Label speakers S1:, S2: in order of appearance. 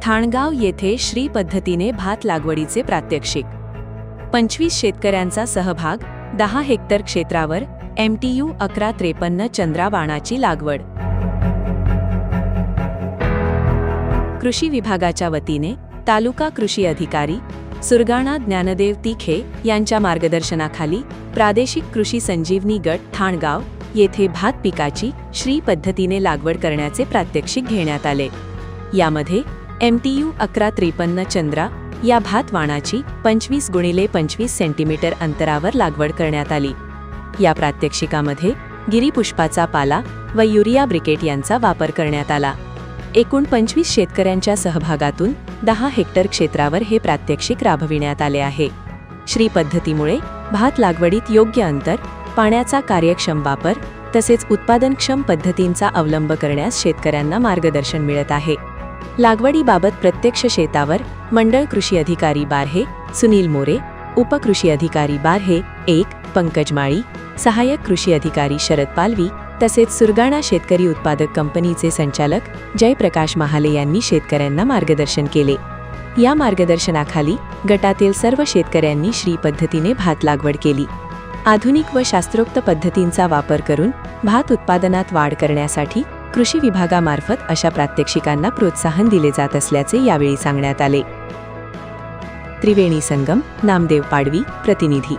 S1: ठाणगाव येथे श्री पद्धतीने भात लागवडीचे प्रात्यक्षिक। 25 शेतकऱ्यांचा सहभाग, 10 हेक्टर क्षेत्रावर MTU 1153 चंद्रा वाणाची लागवड। कृषी विभागाच्या वतीने तालुका कृषी अधिकारी सुरगाणा ज्ञानदेव तिखे यांच्या मार्गदर्शनाखाली प्रादेशिक कृषी संजीवनी गट ठाणगाव येथे भात पिकाची श्री पद्धतीने लागवड करण्याचे प्रात्यक्षिक घेण्यात आले। यामध्ये MTU 1153 चंद्रा या भात वाणाची 25 × 25 सेंटीमीटर अंतरावर लागवड करण्यात आली। या प्रात्यक्षिकामध्ये गिरीपुष्पाचा पाला व युरिया ब्रिकेट यांचा वापर करण्यात आला। एकूण 25 शेतकऱ्यांच्या सहभागातून 10 हेक्टर क्षेत्रावर हे प्रात्यक्षिक राबविण्यात आले आहे। श्री पद्धतीमुळे भात लागवडीत योग्य अंतर, पाण्याचा कार्यक्षम वापर तसेच उत्पादनक्षम पद्धतींचा अवलंब करण्यास शेतकऱ्यांना मार्गदर्शन मिळत आहे। लागवडीबाबत प्रत्यक्ष शेतावर मंडळ कृषी अधिकारी बारहे सुनील मोरे, उपकृषी अधिकारी बारहे 1 पंकज माळी, सहाय्यक कृषी अधिकारी शरद पालवी तसेच सुरगाणा शेतकरी उत्पादक कंपनीचे संचालक जयप्रकाश महाले यांनी शेतकऱ्यांना मार्गदर्शन केले। या मार्गदर्शनाखाली गटातील सर्व शेतकऱ्यांनी श्री पद्धतीने भात लागवड केली। आधुनिक व शास्त्रोक्त पद्धतींचा वापर करून भात उत्पादनात वाढ करण्यासाठी कृषी विभागामार्फत अशा प्रात्यक्षिकांना प्रोत्साहन दिले जात असल्याचे यावेळी सांगण्यात आले। त्रिवेणी संगम, नामदेव पाडवी, प्रतिनिधी।